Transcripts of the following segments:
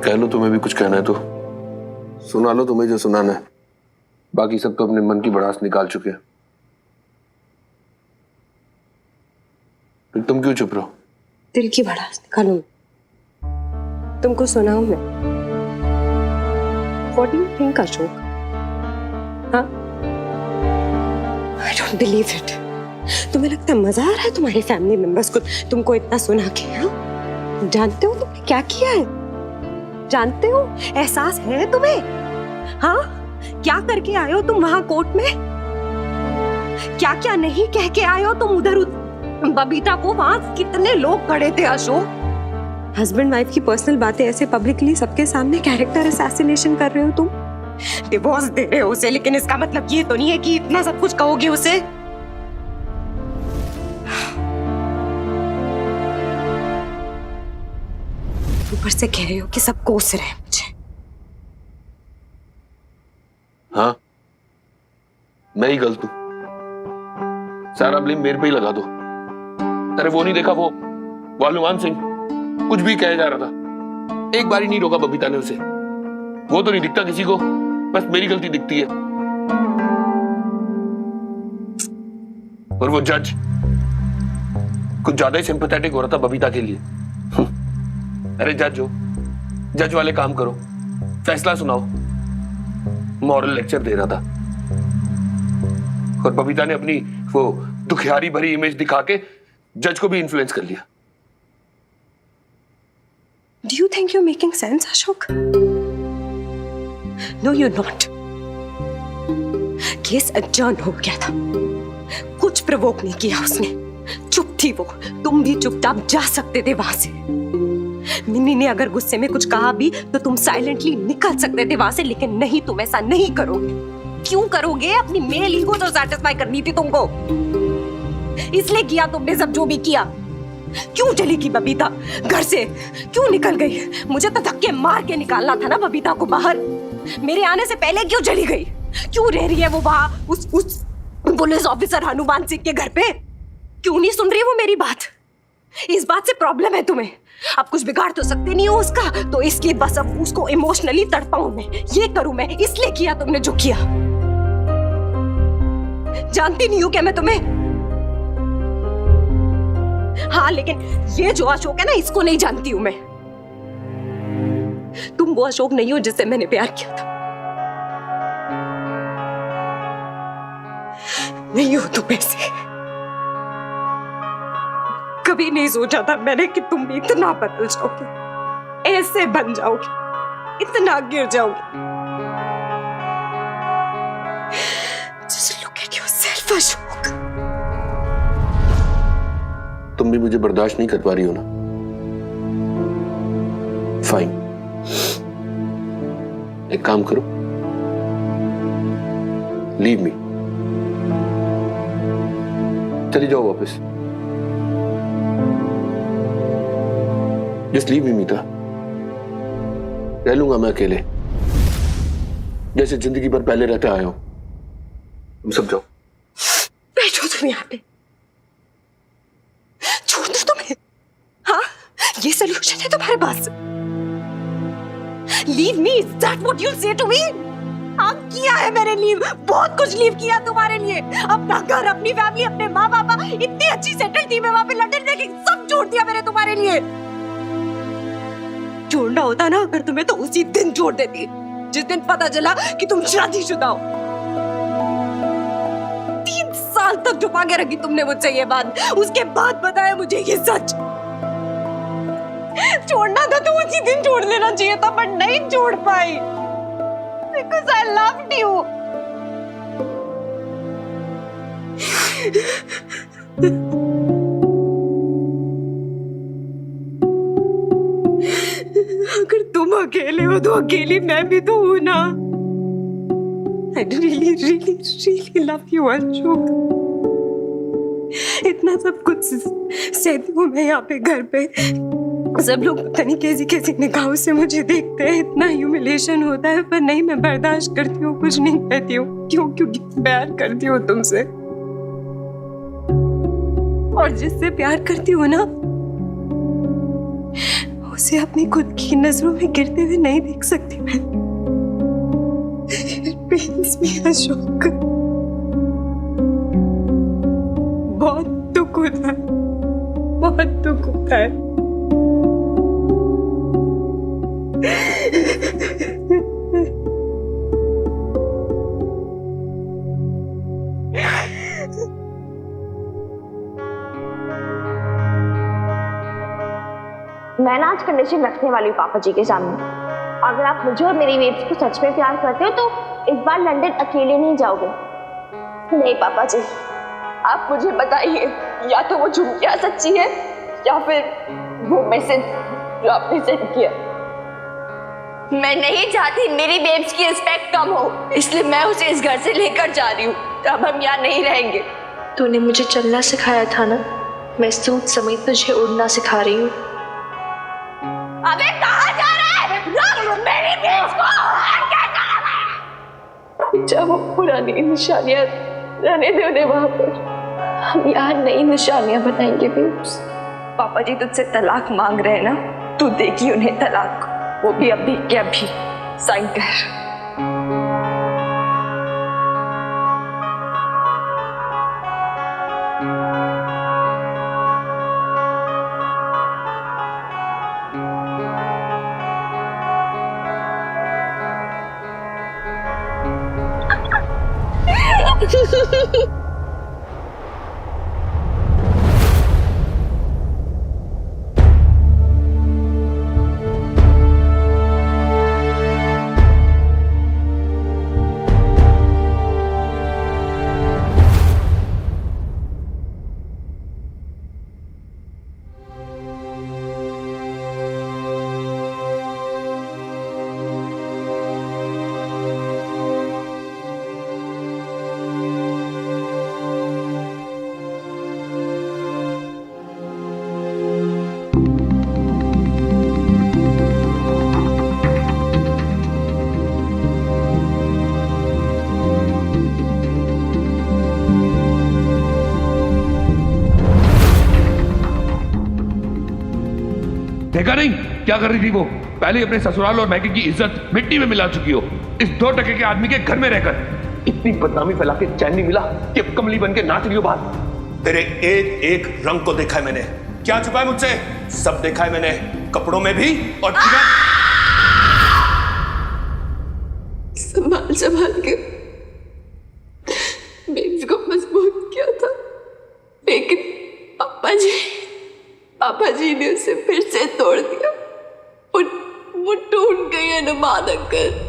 कह लो, तुम्हें भी कुछ कहना है तो सुना लो, तुम्हें जो सुनाना है। बाकी सब तो अपने मन की भड़ास निकाल चुके हैं। फिर तुम क्यों चुप रहो? दिल की भड़ास निकालूं, तुमको सुनाऊं मैं? What do you think, Ashok? हाँ? I don't believe it. तुम्हें लगता है मजा आ रहा है तुम्हारे फैमिली मेंबर्स को तुमको इतना सुना के? हाँ? जानते हो तुमने क्या किया है? जानते हो? एहसास है तुम्हें? हाँ? क्या करके आए हो तुम वहां कोर्ट में? क्या क्या नहीं कह के आए हो तुम उधर? बबीता को वहां कितने लोग खड़े थे अशोक? हस्बैंड वाइफ की पर्सनल बातें ऐसे पब्लिकली सबके सामने कैरेक्टर असैसिनेशन कर रहे हो तुम। डिवोर्स दे रहे हो उसे, लेकिन इसका मतलब ये तो नहीं है कि इतना सब कुछ कहोगे उसे। ऊपर से कह रहे हो कि सब कोस रहे हैं मुझे। हाँ, मैं ही गलत हूं। सारा ब्लेम मेरे पे ही लगा दो। अरे वो नहीं देखा, वो हनुमान सिंह कुछ भी कहे जा रहा था, एक बार ही नहीं रोका बबीता ने उसे। वो तो नहीं दिखता किसी को, बस मेरी गलती दिखती है। और वो जज कुछ ज्यादा ही सिंपैथेटिक हो रहा था बबीता के लिए। अरे जज हो, जज वाले काम करो, फैसला सुनाओ। मॉरल लेक्चर दे रहा था और बबीता ने अपनी वो दुखियारी भरी इमेज दिखा के जज को भी इन्फ्लुएंस कर लिया। Do you think you're making sense, Ashok? No, you're not. Case adjourn हो गया था, कुछ प्रोवोक नहीं किया उसने, चुप थी वो। तुम भी चुपचाप जा सकते थे वहां से। मिन्नी ने अगर गुस्से में कुछ कहा भी तो तुम साइलेंटली निकल सकते थे वहां से, लेकिन नहीं, तुम ऐसा नहीं करोगे। क्यों करोगे? अपनी मेल ईगो तो सैटिस्फाई करनी थी तुमको, इसलिए किया तुमने सब जो भी किया। क्यों चली गई बबीता घर से? क्यों निकल गई? मुझे तो धक्के मार के निकालना था ना बबीता को बाहर। मेरे आने से पहले क्यों चली गई? क्यों रह रही है वो वहां उस पुलिस ऑफिसर हनुमान सिंह के घर पे? क्यों नहीं सुन रही वो मेरी बात? इस बात से प्रॉब्लम है तुम्हें? अब कुछ बिगाड़ तो सकते नहीं हो उसका, तो इसलिए बस अब उसको इमोशनली तड़पाऊं मैं, ये करूं मैं, इसलिए किया तुमने जो किया। जानती नहीं हूं क्या मैं तुम्हें? हाँ, लेकिन ये जो अशोक है ना, इसको नहीं जानती हूं मैं। तुम वो अशोक नहीं हो जिससे मैंने प्यार किया था। नहीं हो तुम ऐसे। कभी नहीं सोचा था मैंने कि तुम इतना बदल जाओगे, ऐसे बन जाओगे, इतना गिर जाओगे। Just look at yourself, Ashok. तुम भी मुझे बर्दाश्त नहीं कर पा रही हो ना? फाइन, एक काम करो, लीव मी, चली जाओ वापस। जस्ट लीव मी मीता, रह लूंगा मैं अकेले, जैसे जिंदगी भर पहले रहते आए हो। तुम सब जाओ। बैठो तुम यहाँ पे, छोड़ दो तुम्हें। हाँ, ये सोल्यूशन है तुम्हारे पास? Leave me, is that what you say to me? हाँ, किया है मैंने लीव, बहुत कुछ लीव किया तुम्हारे लिए। अपना घर, अपनी फैमिली, अपने माँ बाप, इतनी अच्छी सेटल थी मैं वहां पे लंदन में, सब छोड़ दिया मैंने तुम्हारे लिए। छोड़ना होता ना अगर तुम्हें, तो उसी दिन छोड़ देती, जिस दिन पता चला कि तुम शादीशुदा हो। 3 साल तक छुपा के रखी तुमने मुझसे ये बात, उसके बाद बताया मुझे ये सच। छोड़ना था तो उसी दिन छोड़ लेना चाहिए था, बट नहीं छोड़ पाई, because I loved you। अगर तुम अकेले हो तो अकेली मैं भी तो हूं ना। I really, really, really love you, Ashok. इतना सब कुछ सहती हूँ मैं यहाँ पे घर पे, सब लोग पता नहीं कैसी कैसी निगाहों से मुझे देखते हैं, इतना ह्यूमिलेशन होता है, पर नहीं, मैं बर्दाश्त करती हूँ, कुछ नहीं कहती हूँ। क्यों? क्योंकि प्यार करती हूँ तुमसे, और जिससे प्यार करती हूँ ना, उसे अपनी खुद की नजरों में गिरते हुए नहीं देख सकती मैं। प्लीज मी अशोक, बहुत दुख होता है, बहुत दुख होता है। मैं ना आज कंडीशन रखने वाली हूँ पापा जी के सामने। अगर आप मुझे और मेरी वेब्स को सच में प्यार करते हो तो इस बार लंदन अकेले नहीं जाओगे। नहीं पापा जी, आप मुझे बताइए, या तो वो झुमकियाँ सच्ची है या फिर वो मैसेज जो आपने सेंड किया। मैं नहीं चाहती मेरी बेब्स की रिस्पेक्ट कम हो, इसलिए मैं उसे इस घर से लेकर जा रही हूँ। अब हम यहाँ नहीं रहेंगे। तूने मुझे चलना सिखाया था ना, मैं सूट समेत तुझे उड़ना सिखा रही हूँ। अबे कहाँ जा रहा है? रुक, मेरी बेब्स को क्या कर रहा है? जा वो पुरानी निशानियाँ रहने दे उन्हें वहाँ पर, हम यहाँ नई निशानियाँ बनाएंगे बेब्स। पापा जी तुझसे तलाक मांग रहे हैं ना, तू देगी उन्हें तलाक, वो भी अभी के अभी। साइन कर। देखा नहीं क्या कर रही थी वो? पहले अपने ससुराल और मैके की इज्जत मिट्टी में मिला चुकी हो, इस 2 टके के आदमी के घर में रहकर। इतनी बदनामी फैला के चैन नहीं मिला कि कमली बन के नाच रही हो बाहर। तेरे एक एक रंग को देखा है मैंने, क्या छुपा है मुझसे? सब देखा है मैंने, कपड़ों में भी और संभाल संभाल के बेब्स को मजबूत किया था, लेकिन पापा जी ने उसे फिर से तोड़ दिया। वो टूट गई अनुमान अंकल।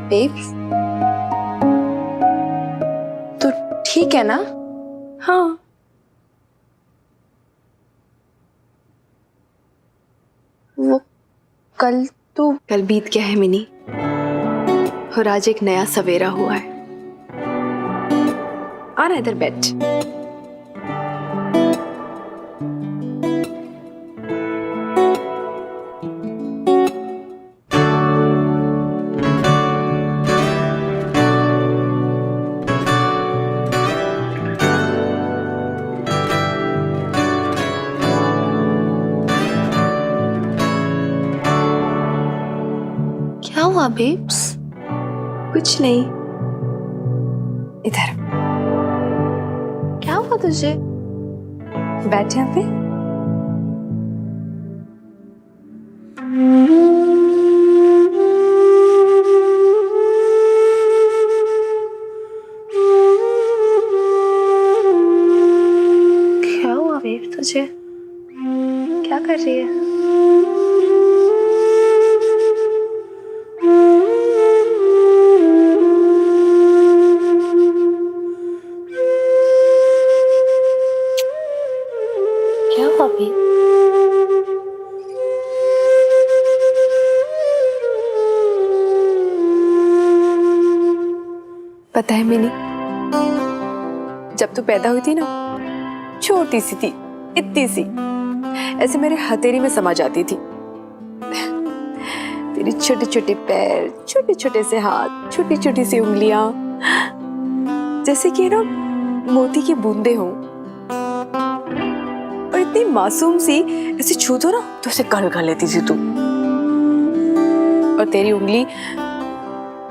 बेब्स, तो ठीक है ना? हाँ, वो कल बीत गया है मिनी, और आज एक नया सवेरा हुआ है। आ रहा इधर बैठ। क्या हुआ बेब्स? कुछ नहीं, इधर क्या हुआ तुझे? बैठ यहाँ पे। क्या हुआ बेब तुझे? क्या कर रही है? क्या हुआ बेब? पता है मिनी, जब तू पैदा हुई थी ना, छोटी सी थी, इतनी सी, ऐसे मेरे हथेली में समा जाती थी। तेरी छोटे छोटे पैर, छोटे छोटे से हाथ, छोटी छोटी सी उंगलियां, जैसे कि ना मोती की बूंदे हों, और इतनी मासूम सी, ऐसे छू दो ना तो उसे गल कर लेती थी तू। और तेरी उंगली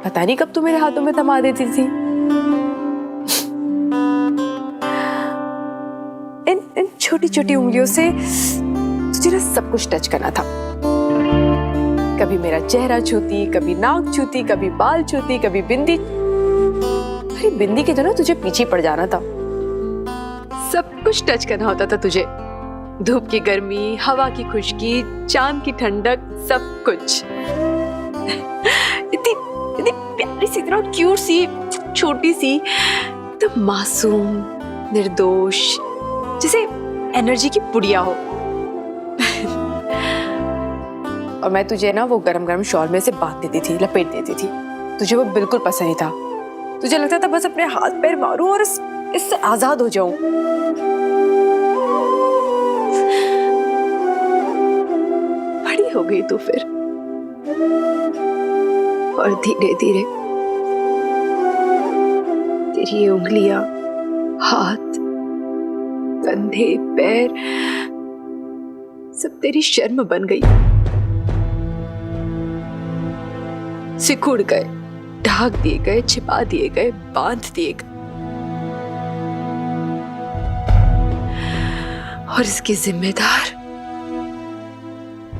पता नहीं कब तू मेरे हाथों में थमा देती थी। इन छोटी छोटी उंगलियों से तुझे ना सब कुछ टच करना था। कभी मेरा चेहरा छूती, कभी नाक छूती, कभी बाल छूती, कभी बिंदी। अरे बिंदी के तो ना तुझे पीछे पड़ जाना था। सब कुछ टच करना होता था तुझे। धूप की गर्मी, हवा की खुशकी, चांद की ठंडक, सब कुछ। इतनी इतनी प्यारी सी, इतना क्यूट सी, छोटी सी, तो मासूम, निर्दोष, जैसे एनर्जी की पुड़िया हो। और मैं तुझे ना वो गरम गरम शॉल में से बांध देती थी, लपेट देती थी। तुझे वो बिल्कुल पसंद नहीं था। तुझे लगता था बस अपने हाथ पैर मारूं और इससे आजाद हो जाऊं। बड़ी हो गई तू फिर, और धीरे धीरे तेरी ये उंगलियां, हाथ, कंधे, पैर, सब तेरी शर्म बन गई। सिकुड़ गए, ढक दिए गए, छिपा दिए गए, बांध दिए गए। और इसकी जिम्मेदार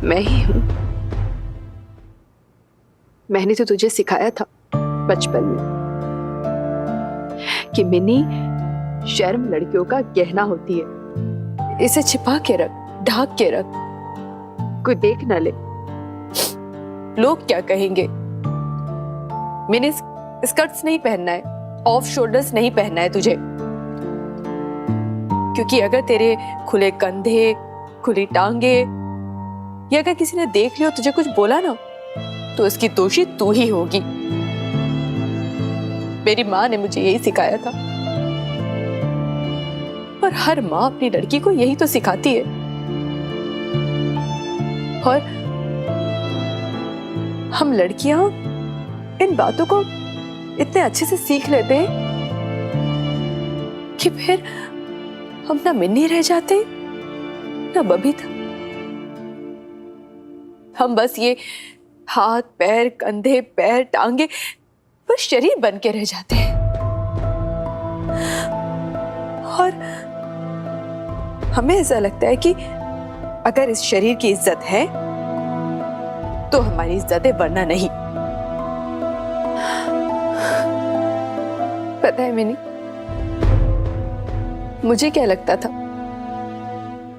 मैं ही हूं। मैंने तो तुझे सिखाया था बचपन में कि मिनी, शर्म लड़कियों का गहना होती है। इसे छिपा के रख, ढक के रख, कोई देख ना ले। लोग क्या कहेंगे? मिनी स्कर्ट्स नहीं पहनना है, ऑफ शोल्डर्स नहीं पहनना है तुझे, क्योंकि अगर तेरे खुले कंधे, खुली टांगे, या अगर किसी ने देख लिया, तुझे कुछ बोला ना, तो इसकी दोषी तू ही होगी। मेरी माँ ने मुझे यही सिखाया था, और हर माँ अपनी लड़की को यही तो सिखाती है। और हम लड़कियां इन बातों को इतने अच्छे से सीख लेते हैं कि फिर हम ना मिन्नी रह जाते, ना बबीता। हम बस ये हाथ, पैर, कंधे, पैर, टांगे, बस शरीर बन के रह जाते हैं। और हमें ऐसा लगता है कि अगर इस शरीर की इज्जत है तो हमारी इज्जत है, वरना नहीं। पता है मिनी, मुझे क्या लगता था?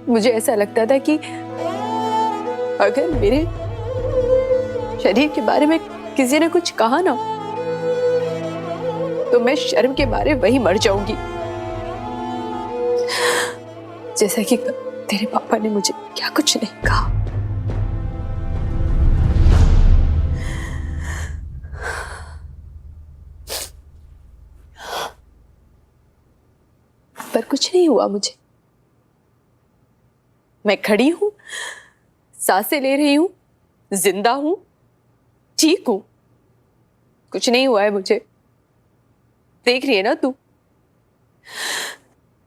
मुझे ऐसा लगता था कि अगर मेरे शरीर के बारे में किसी ने कुछ कहा ना, तो मैं शर्म के मारे वही मर जाऊंगी, जैसा कि तेरे पापा ने मुझे क्या कुछ नहीं कहा। पर कुछ नहीं हुआ मुझे। मैं खड़ी हूं, सांसें ले रही हूं, जिंदा हूं, ठीक हूं। कुछ नहीं हुआ है मुझे। देख रही है ना तू?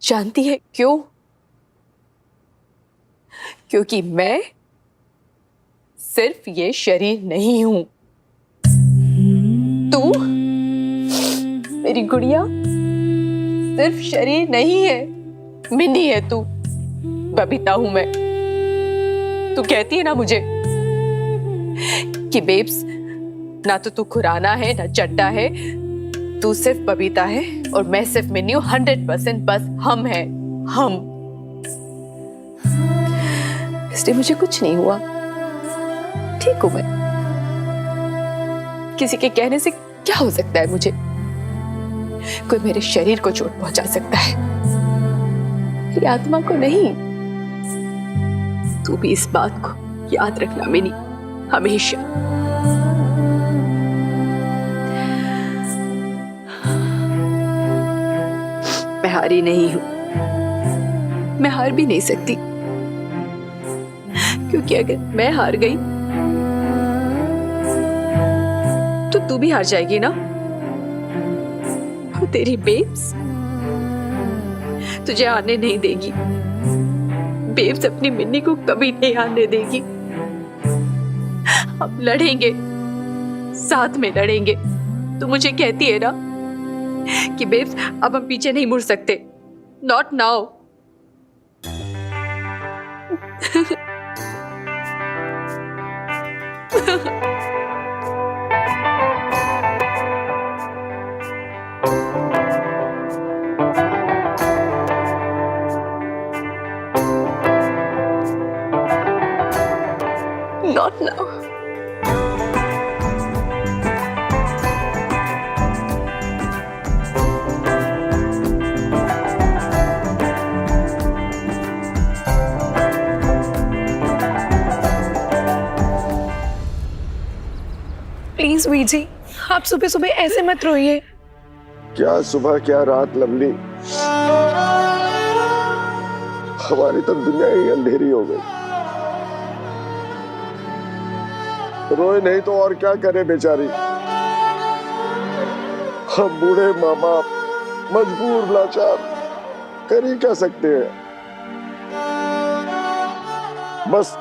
जानती है क्यों? क्योंकि मैं सिर्फ ये शरीर नहीं हूं। तू मेरी गुड़िया, सिर्फ शरीर नहीं है, मिनी है तू, बबीता हूं मैं। तू कहती है ना मुझे कि बेब्स, ना तो तू खुराना है ना चड्डा है, तू सिर्फ बबीता है और मैं सिर्फ मिनी हूं 100%। बस हम हैं, हम। इसलिए मुझे कुछ नहीं हुआ, ठीक हूं मैं। किसी के कहने से क्या हो सकता है मुझे? कोई मेरे शरीर को चोट पहुंचा सकता है, मेरी आत्मा को नहीं। तू भी इस बात को याद रखना मिनी, हमेशा। मैं हारी नहीं हूं, मैं हार भी नहीं सकती, क्योंकि अगर मैं हार गई तो तू भी हार जाएगी ना। तेरी बेब्स तुझे आने नहीं देगी, बेब्स अपनी मिन्नी को कभी नहीं आने देगी। हम लड़ेंगे, साथ में लड़ेंगे। तू मुझे कहती है ना कि बेब्स अब हम पीछे नहीं मुड़ सकते, not now. Not now. Please Veer ji, आप सुबह सुबह ऐसे मत रोइए। क्या सुबह क्या रात लवली, हमारी तो दुनिया ही अंधेरी हो गई। रोए नहीं तो और क्या करे बेचारी। हम बूढ़े माँ बाप मजबूर लाचार, कर ही क्या सकते हैं। बस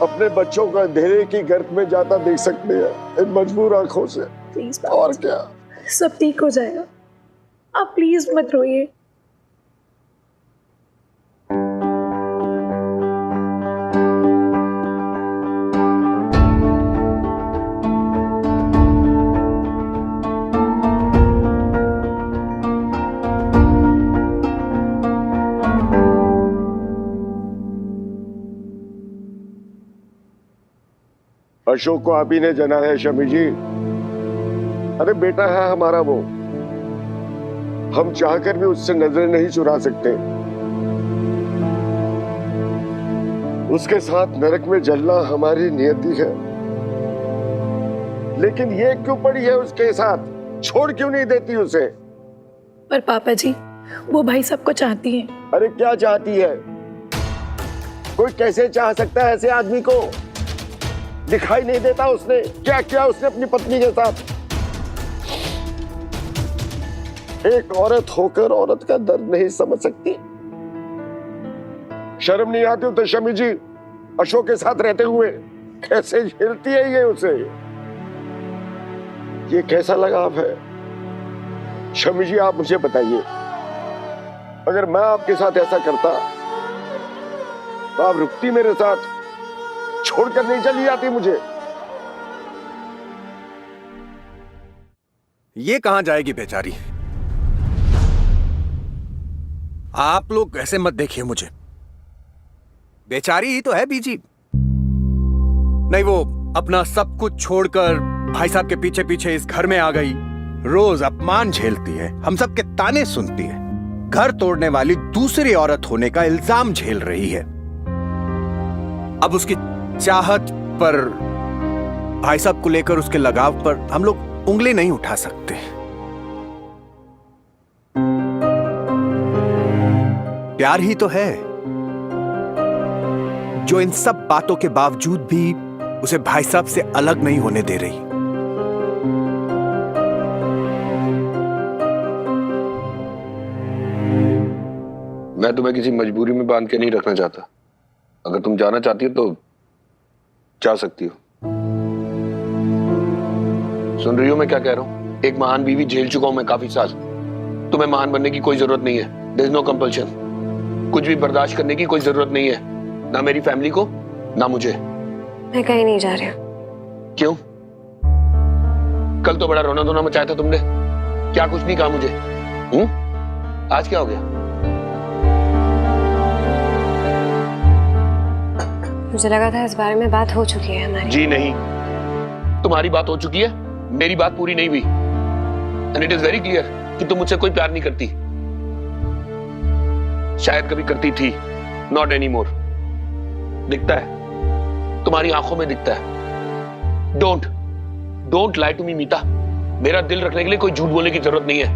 अपने बच्चों को अंधेरे की गर्त में जाता देख सकते हैं इन मजबूर आंखों से, प्लीज और क्या। सब ठीक हो जाएगा, आप प्लीज मत रोइए। अशोक को आप ही ने जना है शमी जी। अरे बेटा है हमारा वो, हम चाहकर भी उससे नजरें नहीं चुरा सकते। उसके साथ नरक में जलना हमारी नियति है, लेकिन ये क्यों पड़ी है उसके साथ, छोड़ क्यों नहीं देती उसे? पर पापा जी, वो भाई सबको चाहती हैं। अरे क्या चाहती है? कोई कैसे चाह सकता है ऐसे आदमी को? दिखाई नहीं देता उसने क्या किया उसने अपनी पत्नी के साथ? एक औरत होकर औरत का दर्द नहीं समझ सकती? शर्म नहीं आती तो शमी जी, अशोक के साथ रहते हुए कैसे झेलती है ये उसे? ये कैसा लगाव है? शमी जी आप मुझे बताइए, अगर मैं आपके साथ ऐसा करता तो आप रुकती मेरे साथ? छोड़कर नहीं चली जाती मुझे? ये कहां जाएगी बेचारी? आप लोग ऐसे मत देखिए मुझे, बेचारी ही तो है बीजी। नहीं, वो अपना सब कुछ छोड़कर भाई साहब के पीछे पीछे इस घर में आ गई, रोज अपमान झेलती है, हम सब के ताने सुनती है, घर तोड़ने वाली दूसरी औरत होने का इल्जाम झेल रही है। अब उसकी चाहत पर, भाई साहब को लेकर उसके लगाव पर हम लोग उंगली नहीं उठा सकते। प्यार ही तो है जो इन सब बातों के बावजूद भी उसे भाई साहब से अलग नहीं होने दे रही। मैं तुम्हें किसी मजबूरी में बांध के नहीं रखना चाहता। अगर तुम जाना चाहती हो तो जा सकती हो। सुन रही हो मैं क्या कह रहा हूं? एक महान बीवी झेल चुका हूं मैं काफी साल। तुम्हें महान बनने की कोई जरूरत नहीं है। There is no compulsion. कुछ भी बर्दाश्त करने की कोई जरूरत नहीं है, ना मेरी फैमिली को ना मुझे। मैं कहीं नहीं जा रही हूँ। क्यों? कल तो बड़ा रोना धोना मचाया था तुमने, क्या कुछ नहीं कहा मुझे? आज क्या हो गया? मुझे लगा था इस बारे में बात हो चुकी है हमारी। जी नहीं, तुम्हारी बात हो चुकी है, मेरी बात पूरी नहीं हुई। And it is very clear कि तुम मुझसे कोई प्यार नहीं करती। शायद कभी करती थी, नॉट एनी मोर। दिखता है, तुम्हारी आंखों में दिखता है। डोंट लाई टू मी मीता। मेरा दिल रखने के लिए कोई झूठ बोलने की जरूरत नहीं है।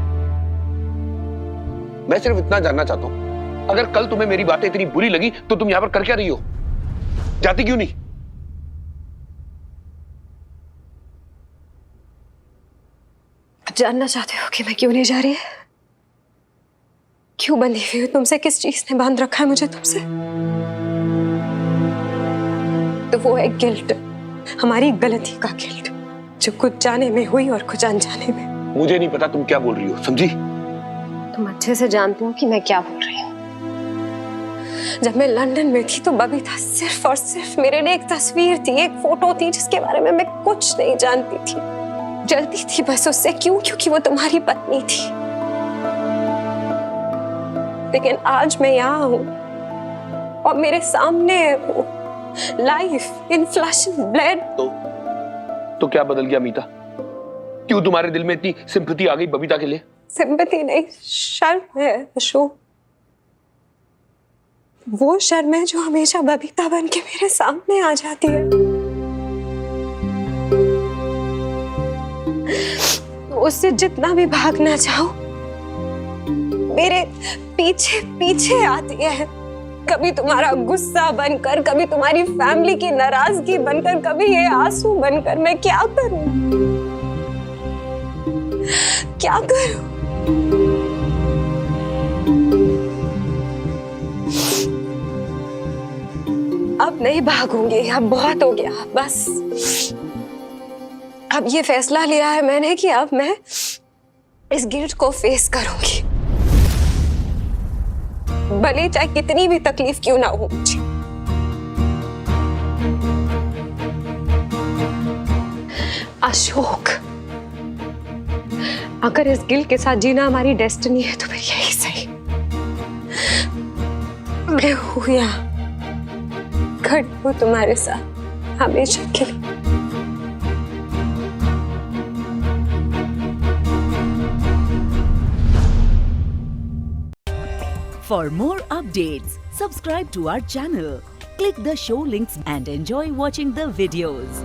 मैं सिर्फ इतना जानना चाहता हूं, अगर कल तुम्हें मेरी बातें इतनी बुरी लगी तो तुम यहां पर कर क्या रही हो? जाती क्यों नहीं? जानना चाहते हो कि मैं क्यों नहीं जा रही? क्यों बंधी हुई हूं तुमसे? किस चीज ने बांध रखा है मुझे तुमसे? तो वो है गिल्ट, हमारी गलती का गिल्ट, जो कुछ जाने में हुई और कुछ अनजाने में। मुझे नहीं पता तुम क्या बोल रही हो, समझी? तुम अच्छे से जानती हो कि मैं क्या बोल रही हूँ। जब मैं लंदन में थी तो बबीता सिर्फ और सिर्फ मेरे लिए एक तस्वीर थी, एक फोटो थी जिसके बारे में मैं कुछ नहीं जानती थी। जलती थी बस उससे। क्यों? क्योंकि वो तुम्हारी पत्नी थी। लेकिन आज मैं यहाँ हूँ और मेरे सामने है वो, life in flash and blood. तो क्या बदल गया मीता? क्यों तुम्हारे दिल में इतनी सिंपैथी आ गई बबीता के लिए? सिंपैथी नहीं, शर्म है अशोक। वो शर्म है जो हमेशा बबीता बन के मेरे सामने आ जाती है। उससे जितना भी भागना चाहो, मेरे पीछे पीछे आती है। कभी तुम्हारा गुस्सा बनकर, कभी तुम्हारी फैमिली की नाराजगी बनकर, कभी ये आंसू बनकर। मैं क्या करूं? क्या करूं? अब नहीं भागूंगी, अब बहुत हो गया। बस अब ये फैसला लिया है मैंने कि अब मैं इस गिल्ट को फेस करूंगी, भले चाहे कितनी भी तकलीफ क्यों ना हो मुझे। अशोक, अगर इस गिल्ट के साथ जीना हमारी डेस्टिनी है तो फिर यही सही। मैं हूं यहाँ, खड़ी हूं तुम्हारे साथ हमेशा के लिए। For more updates, subscribe to our channel, click the show links and enjoy watching the videos.